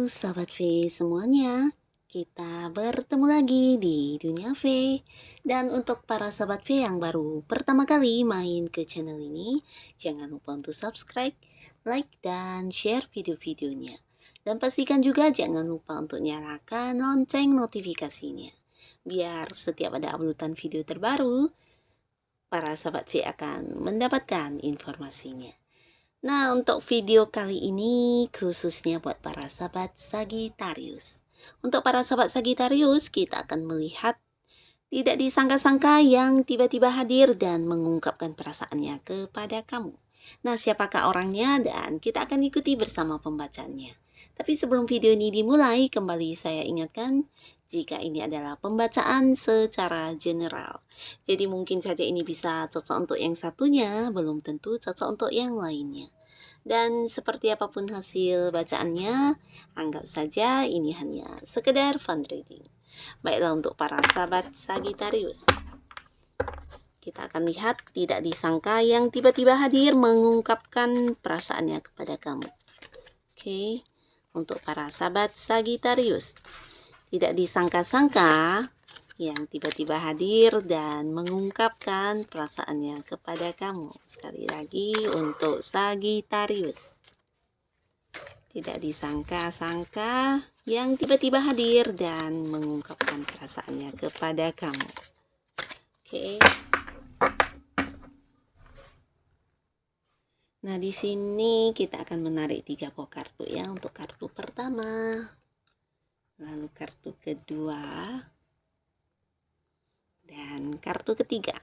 Sahabat V semuanya, kita bertemu lagi di Dunia V. Dan untuk para sahabat V yang baru pertama kali main ke channel ini, jangan lupa untuk subscribe, like, dan share video-videonya. Dan pastikan juga jangan lupa untuk nyalakan lonceng notifikasinya. Biar setiap ada uploadan video terbaru, para sahabat V akan mendapatkan informasinya. Nah, untuk video kali ini khususnya buat para sahabat Sagittarius. Untuk para sahabat Sagittarius, kita akan melihat tidak disangka-sangka yang tiba-tiba hadir dan mengungkapkan perasaannya kepada kamu. Nah, siapakah orangnya? Dan kita akan ikuti bersama pembacanya. Tapi sebelum video ini dimulai, kembali saya ingatkan jika ini adalah pembacaan secara general. Jadi mungkin saja ini bisa cocok untuk yang satunya, belum tentu cocok untuk yang lainnya. Dan seperti apapun hasil bacaannya, anggap saja ini hanya sekedar fun reading. Baiklah untuk para sahabat Sagittarius, kita akan lihat tidak disangka yang tiba-tiba hadir mengungkapkan perasaannya kepada kamu. Oke, untuk para sahabat Sagittarius, tidak disangka-sangka yang tiba-tiba hadir dan mengungkapkan perasaannya kepada kamu. Sekali lagi untuk Sagittarius, tidak disangka-sangka yang tiba-tiba hadir dan mengungkapkan perasaannya kepada kamu. Oke. Nah, di sini kita akan menarik 3 buah kartu ya, untuk kartu pertama, lalu kartu kedua, dan kartu ketiga.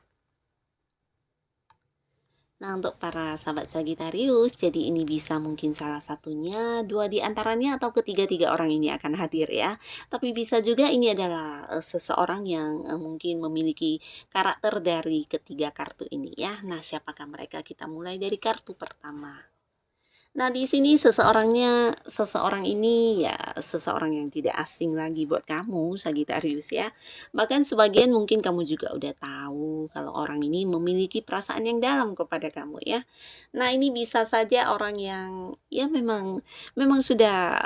Nah, untuk para sahabat Sagittarius, jadi ini bisa mungkin salah satunya, 2 di antaranya, atau ketiga-tiga orang ini akan hadir ya. Tapi bisa juga ini adalah seseorang yang mungkin memiliki karakter dari ketiga kartu ini ya. Nah, siapakah mereka? Kita mulai dari kartu pertama. Nah, di sini seseorang ini ya seseorang yang tidak asing lagi buat kamu, Sagittarius ya. Bahkan sebagian mungkin kamu juga udah tahu kalau orang ini memiliki perasaan yang dalam kepada kamu ya. Nah, ini bisa saja orang yang ya memang sudah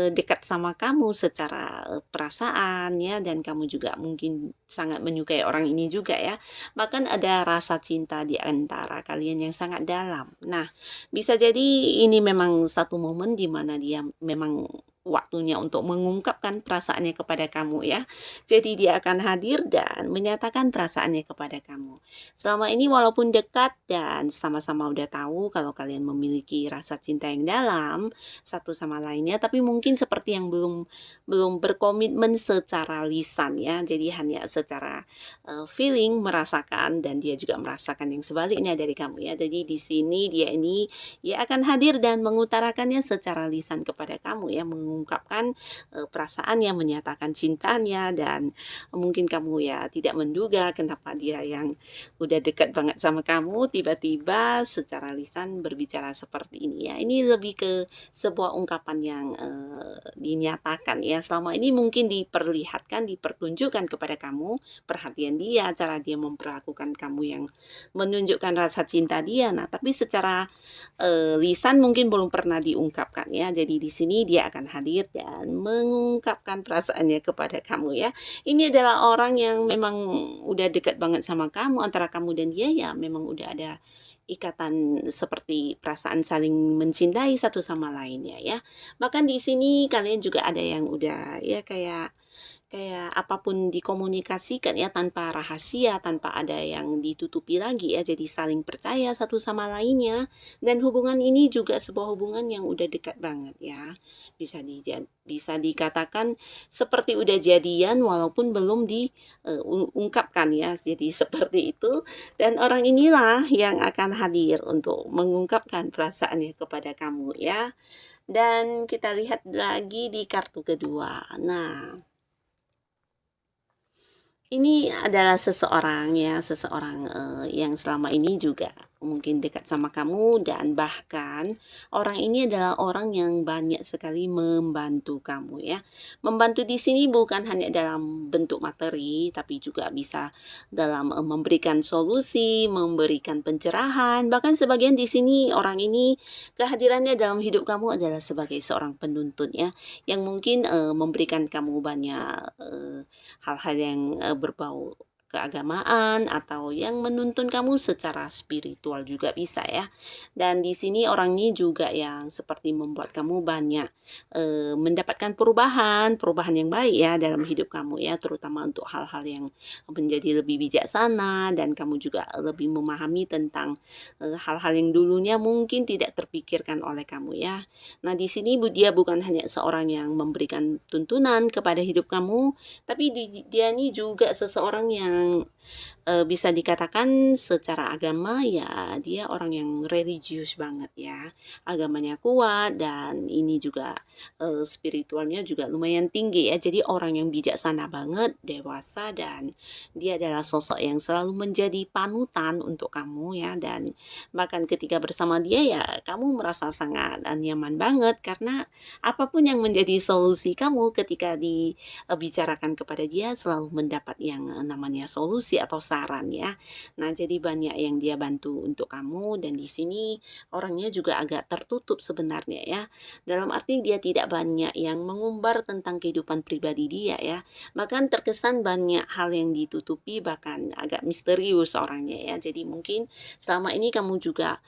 dekat sama kamu secara perasaan ya, dan kamu juga mungkin sangat menyukai orang ini juga ya. Bahkan ada rasa cinta di antara kalian yang sangat dalam. Nah, bisa jadi ini memang satu momen di mana dia memang waktunya untuk mengungkapkan perasaannya kepada kamu ya. Jadi dia akan hadir dan menyatakan perasaannya kepada kamu. Selama ini walaupun dekat dan sama-sama udah tahu kalau kalian memiliki rasa cinta yang dalam satu sama lainnya, tapi mungkin seperti yang belum berkomitmen secara lisan ya. Jadi hanya secara feeling merasakan, dan dia juga merasakan yang sebaliknya dari kamu ya. Jadi di sini dia akan hadir dan mengutarakannya secara lisan kepada kamu ya, mengungkapkan perasaannya, menyatakan cintanya, dan mungkin kamu ya tidak menduga kenapa dia yang udah dekat banget sama kamu tiba-tiba secara lisan berbicara seperti ini ya. Ini lebih ke sebuah ungkapan yang dinyatakan ya. Selama ini mungkin diperlihatkan, dipertunjukkan kepada kamu perhatian dia, cara dia memperlakukan kamu yang menunjukkan rasa cinta dia. Nah, tapi secara lisan mungkin belum pernah diungkapkan ya. Jadi di sini dia akan hadir dan mengungkapkan perasaannya kepada kamu ya. Ini adalah orang yang memang udah dekat banget sama kamu, antara kamu dan dia ya memang udah ada ikatan seperti perasaan saling mencintai satu sama lainnya ya. Bahkan di sini kalian juga ada yang udah ya kayak apapun dikomunikasikan ya, tanpa rahasia, tanpa ada yang ditutupi lagi ya, jadi saling percaya satu sama lainnya, dan hubungan ini juga sebuah hubungan yang udah dekat banget ya, bisa dikatakan seperti udah jadian walaupun belum diungkapkan ya, jadi seperti itu. Dan orang inilah yang akan hadir untuk mengungkapkan perasaannya kepada kamu ya. Dan kita lihat lagi di kartu kedua. Nah, ini adalah seseorang yang selama ini juga mungkin dekat sama kamu, dan bahkan orang ini adalah orang yang banyak sekali membantu kamu ya. Membantu di sini bukan hanya dalam bentuk materi, tapi juga bisa dalam memberikan solusi, memberikan pencerahan, bahkan sebagian di sini orang ini kehadirannya dalam hidup kamu adalah sebagai seorang penuntun ya, yang mungkin memberikan kamu banyak hal-hal yang berbau keagamaan atau yang menuntun kamu secara spiritual juga bisa ya. Dan di sini orang ini juga yang seperti membuat kamu banyak mendapatkan perubahan yang baik ya dalam hidup kamu ya, terutama untuk hal-hal yang menjadi lebih bijaksana, dan kamu juga lebih memahami tentang hal-hal yang dulunya mungkin tidak terpikirkan oleh kamu ya. Nah, di sini dia bukan hanya seorang yang memberikan tuntunan kepada hidup kamu, tapi dia ini juga seseorang yang bisa dikatakan secara agama ya dia orang yang religius banget ya. Agamanya kuat, dan ini juga spiritualnya juga lumayan tinggi ya. Jadi orang yang bijaksana banget, dewasa, dan dia adalah sosok yang selalu menjadi panutan untuk kamu ya. Dan bahkan ketika bersama dia ya kamu merasa sangat nyaman banget, karena apapun yang menjadi solusi kamu ketika dibicarakan kepada dia selalu mendapat yang namanya solusi atau saran ya. Nah, jadi banyak yang dia bantu untuk kamu, dan di sini orangnya juga agak tertutup sebenarnya ya. Dalam arti dia tidak banyak yang mengumbar tentang kehidupan pribadi dia ya. Bahkan terkesan banyak hal yang ditutupi, bahkan agak misterius orangnya ya. Jadi mungkin selama ini kamu juga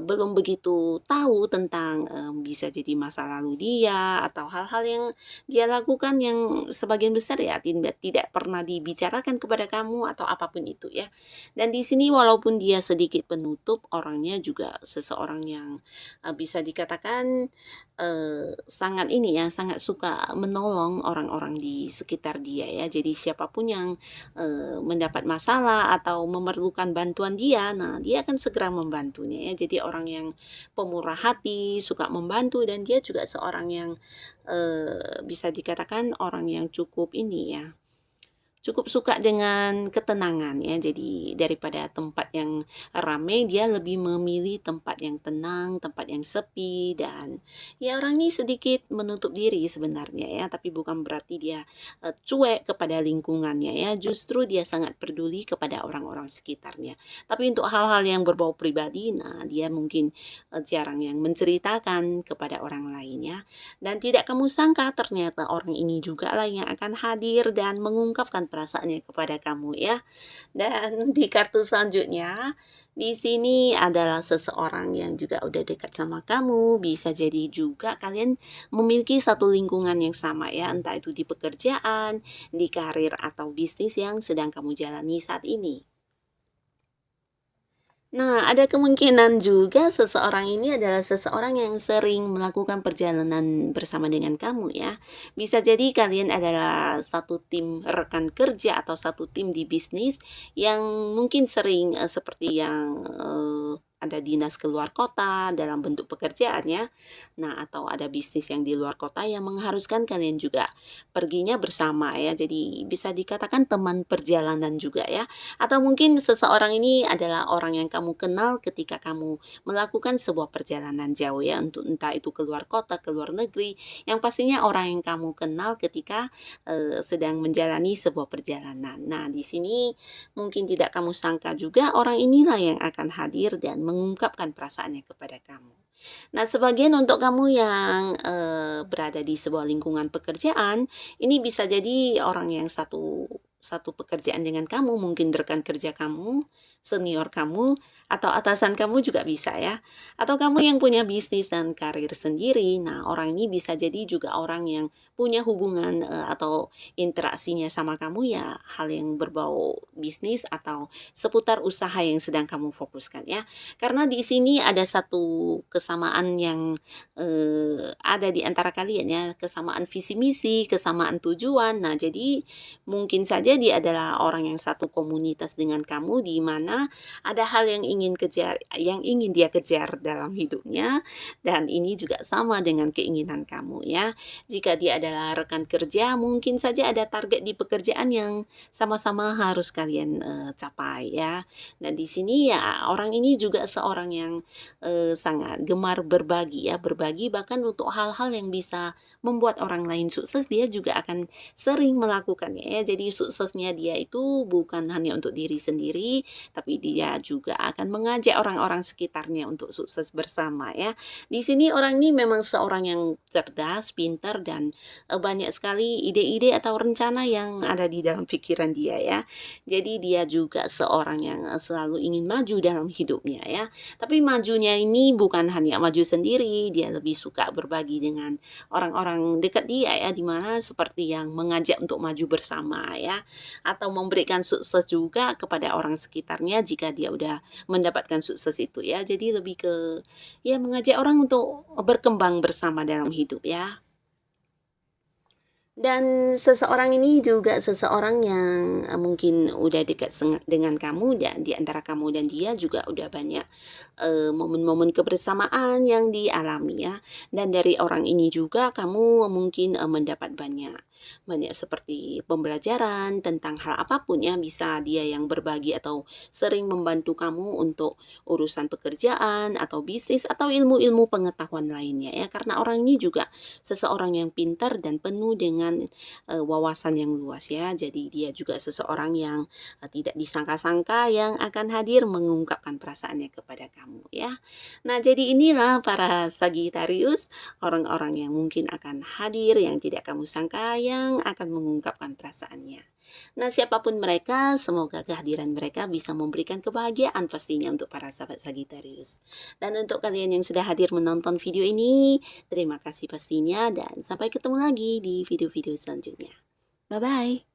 belum begitu tahu tentang bisa jadi masa lalu dia atau hal-hal yang dia lakukan yang sebagian besar ya tidak pernah dibicarakan kepada kamu atau apapun itu ya. Dan di sini walaupun dia sedikit penutup, orangnya juga seseorang yang bisa dikatakan sangat ini ya, sangat suka menolong orang-orang di sekitar dia ya. Jadi siapapun yang mendapat masalah atau memerlukan bantuan dia, nah dia akan segera membantunya ya. Jadi orang yang pemurah hati, suka membantu, dan dia juga seorang yang bisa dikatakan orang yang cukup ini ya, cukup suka dengan ketenangan ya. Jadi daripada tempat yang ramai, dia lebih memilih tempat yang tenang, tempat yang sepi, dan ya orang ini sedikit menutup diri sebenarnya ya, tapi bukan berarti dia cuek kepada lingkungannya ya. Justru dia sangat peduli kepada orang-orang sekitarnya. Tapi untuk hal-hal yang berbau pribadi, nah dia mungkin jarang yang menceritakan kepada orang lain ya. Dan tidak kamu sangka ternyata orang ini juga lah yang akan hadir dan mengungkapkan perasaannya kepada kamu ya. Dan di kartu selanjutnya, di sini adalah seseorang yang juga udah dekat sama kamu. Bisa jadi juga kalian memiliki satu lingkungan yang sama ya, entah itu di pekerjaan, di karir, atau bisnis yang sedang kamu jalani saat ini. Nah, ada kemungkinan juga seseorang ini adalah seseorang yang sering melakukan perjalanan bersama dengan kamu ya. Bisa jadi kalian adalah satu tim rekan kerja atau satu tim di bisnis yang mungkin sering seperti yang ada dinas keluar kota dalam bentuk pekerjaan ya. Nah, atau ada bisnis yang di luar kota yang mengharuskan kalian juga perginya bersama ya. Jadi bisa dikatakan teman perjalanan juga ya. Atau mungkin seseorang ini adalah orang yang kamu kenal ketika kamu melakukan sebuah perjalanan jauh ya, untuk entah itu keluar kota, keluar negeri, yang pastinya orang yang kamu kenal ketika sedang menjalani sebuah perjalanan. Nah, di sini mungkin tidak kamu sangka juga orang inilah yang akan hadir dan mengungkapkan perasaannya kepada kamu. Nah, sebagian untuk kamu yang berada di sebuah lingkungan pekerjaan, ini bisa jadi orang yang satu satu pekerjaan dengan kamu, mungkin rekan kerja kamu, senior kamu, atau atasan kamu juga bisa ya. Atau kamu yang punya bisnis dan karir sendiri. Nah, orang ini bisa jadi juga orang yang punya hubungan atau interaksinya sama kamu ya, hal yang berbau bisnis atau seputar usaha yang sedang kamu fokuskan ya. Karena di sini ada satu kesamaan yang ada di antara kalian ya, kesamaan visi misi, kesamaan tujuan. Nah, jadi mungkin saja dia adalah orang yang satu komunitas dengan kamu, di mana mana ada hal yang ingin dia kejar dalam hidupnya, dan ini juga sama dengan keinginan kamu ya. Jika dia adalah rekan kerja, mungkin saja ada target di pekerjaan yang sama-sama harus kalian, capai ya. Dan di sini ya orang ini juga seorang yang, sangat gemar berbagi ya, berbagi bahkan untuk hal-hal yang bisa membuat orang lain sukses, dia juga akan sering melakukannya ya. Jadi suksesnya dia itu bukan hanya untuk diri sendiri, tapi dia juga akan mengajak orang-orang sekitarnya untuk sukses bersama ya. Di sini orang ini memang seorang yang cerdas, pintar, dan banyak sekali ide-ide atau rencana yang ada di dalam pikiran dia ya. Jadi dia juga seorang yang selalu ingin maju dalam hidupnya ya. Tapi majunya ini bukan hanya maju sendiri, dia lebih suka berbagi dengan orang-orang dekat dia ya, di mana seperti yang mengajak untuk maju bersama ya, atau memberikan sukses juga kepada orang sekitarnya jika dia udah mendapatkan sukses itu ya. Jadi lebih ke ya mengajak orang untuk berkembang bersama dalam hidup ya. Dan seseorang ini juga seseorang yang, mungkin udah dekat dengan kamu, dan di antara kamu dan dia juga udah banyak, momen-momen kebersamaan yang dialami ya. Dan dari orang ini juga kamu mungkin, mendapat banyak banyak seperti pembelajaran tentang hal apapun ya, bisa dia yang berbagi atau sering membantu kamu untuk urusan pekerjaan atau bisnis atau ilmu-ilmu pengetahuan lainnya ya. Karena orang ini juga seseorang yang pintar dan penuh dengan, wawasan yang luas ya. Jadi dia juga seseorang yang, tidak disangka-sangka yang akan hadir mengungkapkan perasaannya kepada kamu ya. Nah, jadi inilah para Sagittarius, orang-orang yang mungkin akan hadir yang tidak kamu sangka yang akan mengungkapkan perasaannya. Nah, siapapun mereka, semoga kehadiran mereka bisa memberikan kebahagiaan pastinya untuk para sahabat Sagittarius. Dan untuk kalian yang sudah hadir menonton video ini, terima kasih pastinya dan sampai ketemu lagi di video-video selanjutnya. Bye-bye.